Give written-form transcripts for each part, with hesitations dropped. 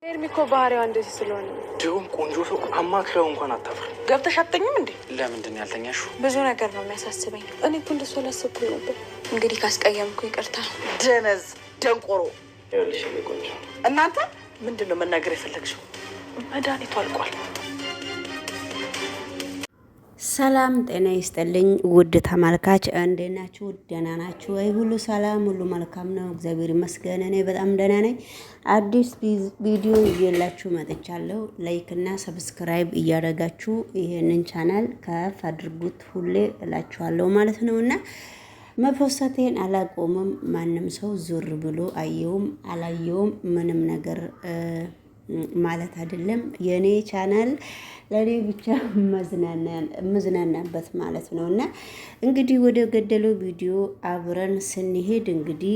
ኤርሚኮ ባህሪዋ እንደዚህ ስለሆነ ድሮም ቆንጆ ሰው አማክረው እንኳን አታፍር። ገብተሽ አትተኝም እንዴ? ለምንድን ነው ያልተኛሽው? ብዙ ነገር ነው የሚያሳስበኝ። እኔ እኮ እንደሱ አላሰብኩም ነበር። እንግዲህ ካስቀየምኩ ይቅርታ። ደነዝ ደንቆሮ። ይኸውልሽ ቆንጆ፣ እናንተ ምንድን ነው መናገር የፈለግሽው? መድኃኒቱ አልቋል። ሰላም ጤና ይስጥልኝ ውድ ተመልካች፣ እንዴት ናችሁ? ደህና ናችሁ ወይ? ሁሉ ሰላም፣ ሁሉ መልካም ነው፣ እግዚአብሔር ይመስገን። እኔ በጣም ደህና ነኝ። አዲስ ቪዲዮ እየላችሁ መጥቻለሁ። ላይክ እና ሰብስክራይብ እያደረጋችሁ ይሄንን ቻናል ከፍ አድርጉት፣ ሁሌ እላችኋለሁ ማለት ነው። እና መፖሰቴን አላቆምም። ማንም ሰው ዞር ብሎ አየውም አላየውም ምንም ነገር ማለት አይደለም። የኔ ቻናል ለኔ ብቻ መዝናናበት ማለት ነው። እና እንግዲህ ወደ ገደለው ቪዲዮ አብረን ስንሄድ እንግዲህ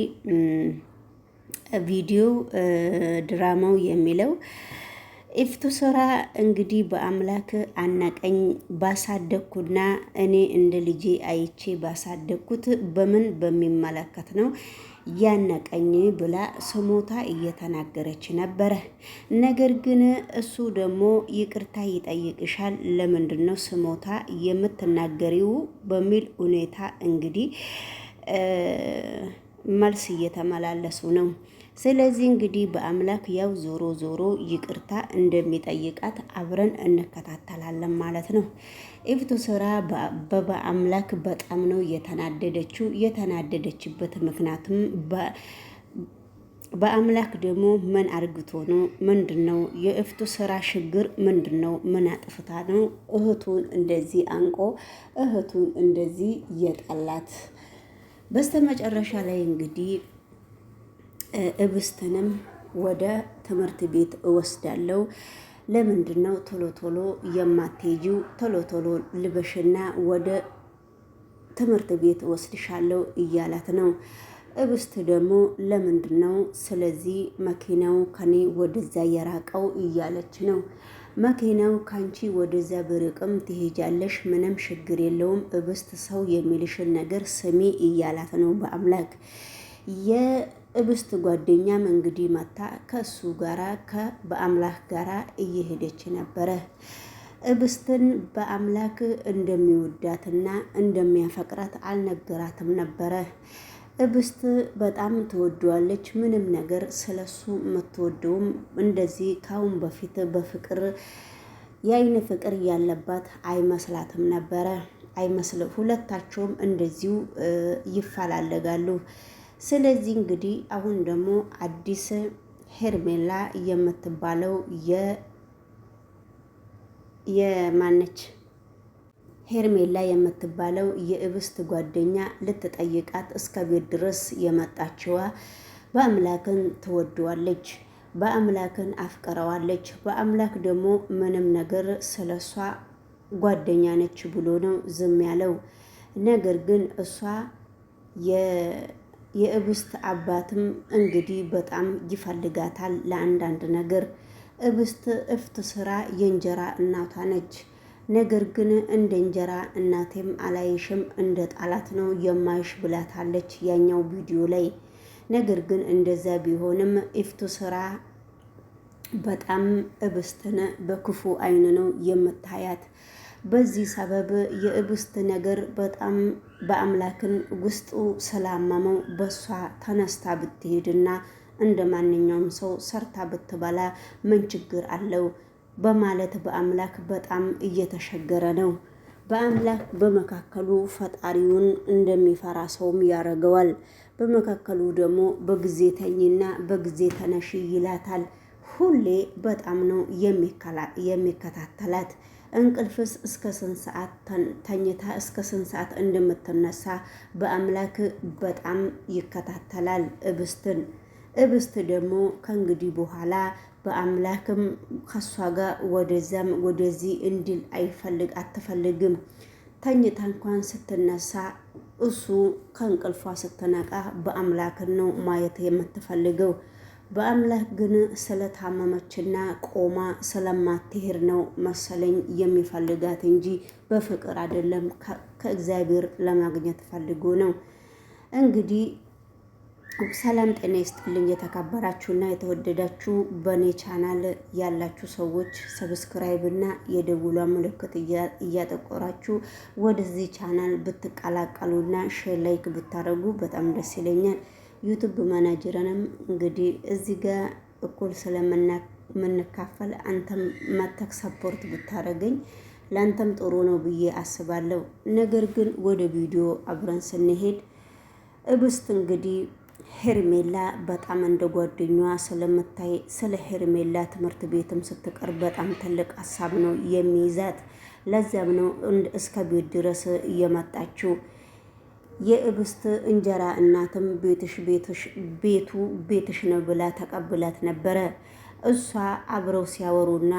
ቪዲዮ ድራማው የሚለው ኢፍቱ ስራ እንግዲህ በአምላክ አናቀኝ ባሳደግኩና እኔ እንደ ልጄ አይቼ ባሳደግኩት በምን በሚመለከት ነው ያነቀኝ ብላ ስሞታ እየተናገረች ነበረ። ነገር ግን እሱ ደግሞ ይቅርታ ይጠይቅሻል፣ ለምንድን ነው ስሞታ የምትናገሪው በሚል ሁኔታ እንግዲህ መልስ እየተመላለሱ ነው። ስለዚህ እንግዲህ በአምላክ ያው ዞሮ ዞሮ ይቅርታ እንደሚጠይቃት አብረን እንከታተላለን ማለት ነው። ኢፍቱ ስራ በአምላክ በጣም ነው የተናደደችው። የተናደደችበት ምክንያቱም በአምላክ ደግሞ ምን አርግቶ ነው? ምንድን ነው የኢፍቱ ስራ ችግር ምንድን ነው? ምን አጥፍታ ነው እህቱን እንደዚህ አንቆ እህቱን እንደዚህ የጠላት? በስተመጨረሻ ላይ እንግዲህ እብስትንም ወደ ትምህርት ቤት እወስዳለሁ። ለምንድን ነው ቶሎ ቶሎ የማትሄጂው? ቶሎ ቶሎ ልበሽና ወደ ትምህርት ቤት እወስድሻለሁ እያላት ነው። እብስት ደግሞ ለምንድን ነው ስለዚህ መኪናው ከኔ ወደዛ የራቀው እያለች ነው። መኪናው ካንቺ ወደዛ ብርቅም ትሄጃለሽ፣ ምንም ችግር የለውም። እብስት ሰው የሚልሽን ነገር ስሚ እያላት ነው በአምላክ። የእብስት ጓደኛም እንግዲህ መታ ከሱ ጋራ በአምላክ ጋራ እየሄደች ነበረ። እብስትን በአምላክ እንደሚወዳትና እንደሚያፈቅራት አልነገራትም ነበረ። እብስት በጣም ትወደዋለች። ምንም ነገር ስለሱ የምትወደውም እንደዚህ ካሁን በፊት በፍቅር የአይን ፍቅር ያለባት አይመስላትም ነበረ። ሁለታቸውም እንደዚሁ ይፈላለጋሉ። ስለዚህ እንግዲህ አሁን ደግሞ አዲስ ሄርሜላ የምትባለው የማነች ሄርሜላ የምትባለው የእብስት ጓደኛ ልትጠይቃት እስከ ቤት ድረስ የመጣችዋ በአምላክን ትወደዋለች፣ በአምላክን አፍቅረዋለች። በአምላክ ደግሞ ምንም ነገር ስለሷ ጓደኛ ነች ብሎ ነው ዝም ያለው። ነገር ግን እሷ የእብስት አባትም እንግዲህ በጣም ይፈልጋታል ለአንዳንድ ነገር። ኢፍቱ ስራ የእንጀራ እናቷ ነች። ነገር ግን እንደ እንጀራ እናቴም አላይሽም እንደ ጣላት ነው የማይሽ ብላታለች ያኛው ቪዲዮ ላይ። ነገር ግን እንደዛ ቢሆንም ኢፍቱ ስራ በጣም እብስትን በክፉ አይን ነው የምታያት። በዚህ ሰበብ የእብስት ነገር በጣም በአምላክን ውስጡ ስላመመው በሷ ተነስታ ብትሄድና እንደ ማንኛውም ሰው ሰርታ ብትበላ ምን ችግር አለው በማለት በአምላክ በጣም እየተሸገረ ነው። በአምላክ በመካከሉ ፈጣሪውን እንደሚፈራ ሰውም ያደርገዋል። በመካከሉ ደግሞ በጊዜ ተኝና በጊዜ ተነሺ ይላታል። ሁሌ በጣም ነው የሚከታተላት። እንቅልፍስ እስከ ስንት ሰዓት ተኝታ እስከ ስንት ሰዓት እንደምትነሳ በአምላክ በጣም ይከታተላል እብስትን። እብስት ደግሞ ከእንግዲህ በኋላ በአምላክም ከሷ ጋር ወደዛም ወደዚህ እንዲል አትፈልግም። ተኝታ እንኳን ስትነሳ እሱ ከእንቅልፏ ስትነቃ በአምላክን ነው ማየት የምትፈልገው። በአምላክ ግን ስለታመመችና ቆማ ስለማትሄድ ነው መሰለኝ የሚፈልጋት እንጂ በፍቅር አይደለም። ከእግዚአብሔር ለማግኘት ፈልጎ ነው እንግዲህ ሰላም ጤና ይስጥልኝ። የተከበራችሁና የተወደዳችሁ በእኔ ቻናል ያላችሁ ሰዎች ሰብስክራይብ እና የደውሏ ምልክት እያጠቆራችሁ ወደዚህ ቻናል ብትቀላቀሉና ሼር ላይክ ብታደርጉ በጣም ደስ ይለኛል። ዩቱብ ማናጀርንም እንግዲህ እዚህ ጋር እኩል ስለምንካፈል አንተም መተክ ሰፖርት ብታደርገኝ ለአንተም ጥሩ ነው ብዬ አስባለሁ። ነገር ግን ወደ ቪዲዮ አብረን ስንሄድ እብስት እንግዲህ ሄርሜላ በጣም እንደ ጓደኛዋ ስለምታይ ስለ ሄርሜላ ትምህርት ቤትም ስትቀር በጣም ትልቅ ሀሳብ ነው የሚይዛት። ለዛም ነው እስከ ቤት ድረስ እየመጣችው። የእብስት እንጀራ እናትም ቤትሽ ነው ብላ ተቀብላት ነበረ። እሷ አብረው ሲያወሩና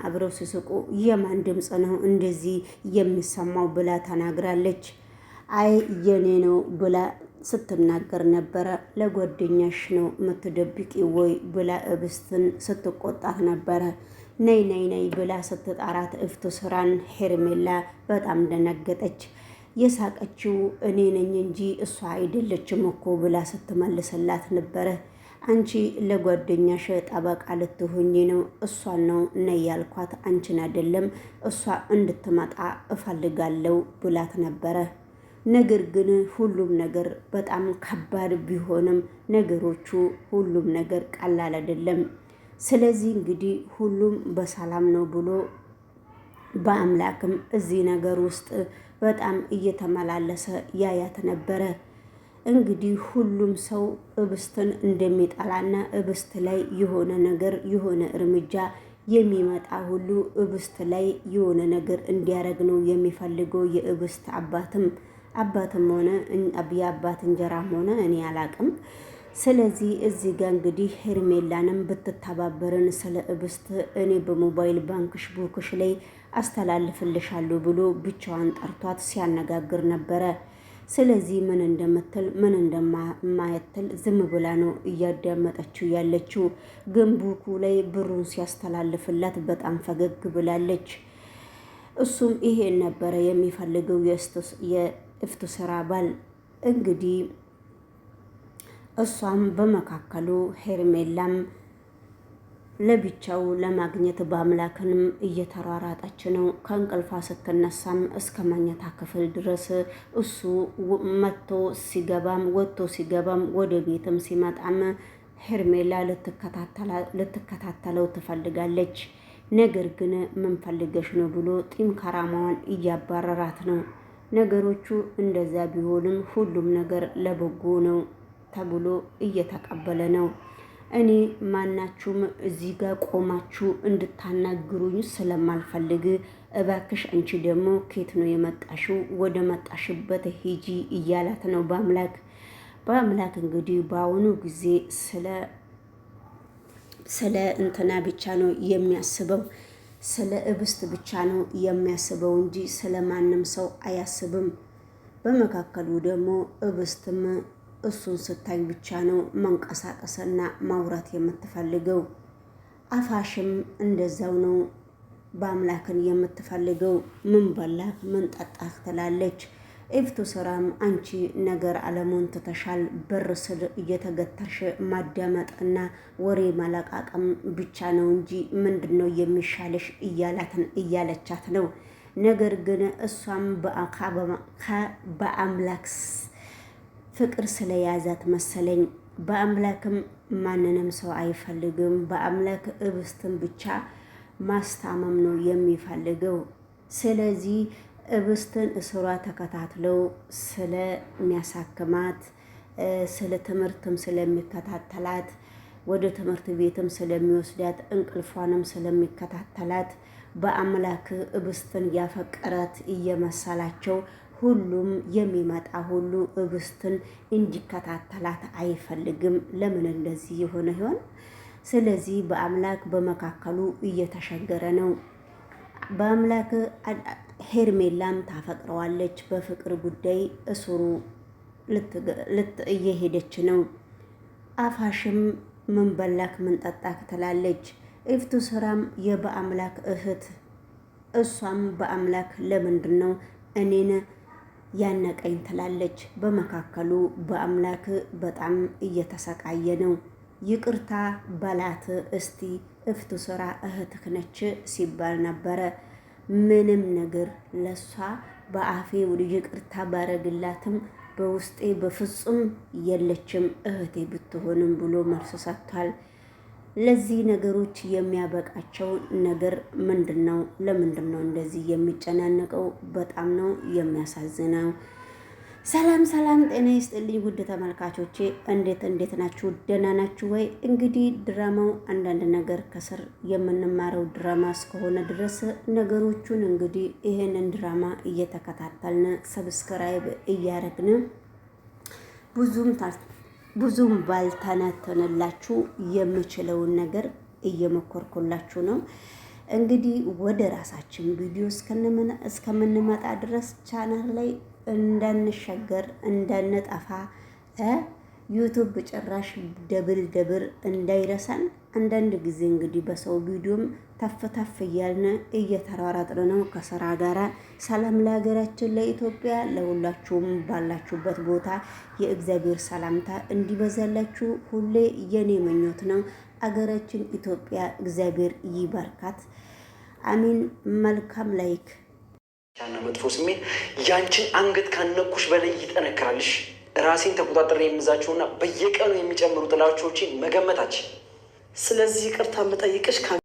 አብረው ሲስቁ የማን ድምፅ ነው እንደዚህ የሚሰማው ብላ ተናግራለች። አይ የኔ ነው ብላ ስትናገር ነበረ። ለጓደኛሽ ነው የምትደብቂ ወይ ብላ እብስትን ስትቆጣት ነበረ። ነይ ነይ ነይ ብላ ስትጣራት እፍቱ ስራን ሄርሜላ በጣም ደነገጠች። የሳቀችው እኔ ነኝ እንጂ እሷ አይደለችም እኮ ብላ ስትመልስላት ነበረ። አንቺ ለጓደኛሽ ጠበቃ ልትሆኚ ነው፣ እሷን ነው ነይ ያልኳት አንቺን አይደለም፣ እሷ እንድትመጣ እፈልጋለሁ ብላት ነበረ። ነገር ግን ሁሉም ነገር በጣም ከባድ ቢሆንም ነገሮቹ ሁሉም ነገር ቀላል አይደለም። ስለዚህ እንግዲህ ሁሉም በሰላም ነው ብሎ በአምላክም እዚህ ነገር ውስጥ በጣም እየተመላለሰ ያያት ነበረ። እንግዲህ ሁሉም ሰው እብስትን እንደሚጠላና እብስት ላይ የሆነ ነገር የሆነ እርምጃ የሚመጣ ሁሉ እብስት ላይ የሆነ ነገር እንዲያረግ ነው የሚፈልገው። የእብስት አባትም ሆነ የአባት እንጀራም ሆነ እኔ አላቅም። ስለዚህ እዚህ ጋር እንግዲህ ሄርሜላንም ብትተባበርን ስለ እብስት እኔ በሞባይል ባንክሽ ቡክሽ ላይ አስተላልፍልሻለሁ ብሎ ብቻዋን ጠርቷት ሲያነጋግር ነበረ። ስለዚህ ምን እንደምትል ምን እንደማያትል ዝም ብላ ነው እያዳመጠችው ያለችው። ግን ቡኩ ላይ ብሩን ሲያስተላልፍላት በጣም ፈገግ ብላለች። እሱም ይሄን ነበረ የሚፈልገው የእፍቱ ስራ ባል። እንግዲህ እሷም በመካከሉ ሄርሜላም ለብቻው ለማግኘት በአምላክንም እየተሯራጠች ነው። ከእንቅልፏ ስትነሳም እስከ መኝታ ክፍል ድረስ እሱ መጥቶ ሲገባም ወደ ቤትም ሲመጣም ሄርሜላ ልትከታተለው ትፈልጋለች። ነገር ግን ምን ፈልገሽ ነው ብሎ ጢም ከራማዋን እያባረራት ነው። ነገሮቹ እንደዛ ቢሆንም ሁሉም ነገር ለበጎ ነው ተብሎ እየተቀበለ ነው። እኔ ማናችሁም እዚህ ጋር ቆማችሁ እንድታናግሩኝ ስለማልፈልግ እባክሽ አንቺ ደግሞ ኬት ነው የመጣሽው? ወደ መጣሽበት ሂጂ እያላት ነው በአምላክ እንግዲህ በአሁኑ ጊዜ ስለ እንትና ብቻ ነው የሚያስበው፣ ስለ እብስት ብቻ ነው የሚያስበው እንጂ ስለ ማንም ሰው አያስብም። በመካከሉ ደግሞ እብስትም እሱን ስታይ ብቻ ነው መንቀሳቀስና ማውራት የምትፈልገው። አፋሽም እንደዛው ነው በአምላክን የምትፈልገው። ምን በላህ ምን ጠጣህ ትላለች። እፍቱ ስራም አንቺ ነገር አለሙን ትተሻል፣ በር ስር እየተገተርሽ ማዳመጥና ወሬ ማለቃቀም ብቻ ነው እንጂ ምንድን ነው የሚሻለሽ እያለቻት ነው። ነገር ግን እሷም በአምላክ ፍቅር ስለያዛት መሰለኝ። በአምላክም ማንንም ሰው አይፈልግም። በአምላክ እብስትን ብቻ ማስታመም ነው የሚፈልገው። ስለዚህ እብስትን እስሯ ተከታትለው ስለሚያሳክማት ስለ ትምህርትም ስለሚከታተላት ወደ ትምህርት ቤትም ስለሚወስዳት እንቅልፏንም ስለሚከታተላት በአምላክ እብስትን ያፈቀራት እየመሰላቸው ሁሉም የሚመጣ ሁሉ እብስትን እንዲከታተላት አይፈልግም። ለምን እንደዚህ የሆነ ይሆን? ስለዚህ በአምላክ በመካከሉ እየተሸገረ ነው። በአምላክ ሄርሜላም ታፈቅረዋለች። በፍቅር ጉዳይ እስሩ እየሄደች ነው። አፋሽም ምን በላክ ምን ጠጣክ ትላለች። እፍቱ ስራም የበአምላክ እህት እሷም በአምላክ ለምንድን ነው እኔን ያነቀኝ ትላለች። በመካከሉ በአምላክ በጣም እየተሰቃየ ነው። ይቅርታ በላት እስቲ እፍቱ ስራ እህትህ ነች ሲባል ነበረ። ምንም ነገር ለሷ በአፌ ይቅርታ ባረግላትም በውስጤ በፍጹም የለችም እህቴ ብትሆንም ብሎ መልስ ሰጥቷል። ለዚህ ነገሮች የሚያበቃቸው ነገር ምንድን ነው? ለምንድን ነው እንደዚህ የሚጨናነቀው? በጣም ነው የሚያሳዝነው። ሰላም ሰላም፣ ጤና ይስጥልኝ ውድ ተመልካቾቼ፣ እንዴት ናችሁ? ደህና ናችሁ ወይ? እንግዲህ ድራማው አንዳንድ ነገር ከስር የምንማረው ድራማ እስከሆነ ድረስ ነገሮቹን እንግዲህ ይሄንን ድራማ እየተከታተልን ሰብስክራይብ እያረግን ብዙም ባልተነተንላችሁ የምችለውን ነገር እየመኮርኩላችሁ ነው። እንግዲህ ወደ ራሳችን ቪዲዮ እስከምንመጣ ድረስ ቻናል ላይ እንዳንሻገር እንዳንጠፋ ዩቱብ ጭራሽ ደብል እንዳይረሳን አንዳንድ ጊዜ እንግዲህ በሰው ቪዲዮም ተፍ እያልን እየተሯሯጥን ነው ከስራ ጋራ። ሰላም ለሀገራችን ለኢትዮጵያ፣ ለሁላችሁም ባላችሁበት ቦታ የእግዚአብሔር ሰላምታ እንዲበዛላችሁ ሁሌ የኔ ምኞት ነው። አገራችን ኢትዮጵያ እግዚአብሔር ይባርካት። አሚን። መልካም ላይክ ያና መጥፎ ስሜት ያንቺን አንገት ካነኩሽ በላይ ይጠነክራልሽ። ራሴን ተቆጣጥሬ የምዛቸውና በየቀኑ የሚጨምሩ ጥላቻዎችን መገመታች። ስለዚህ ይቅርታ የምጠይቅሽ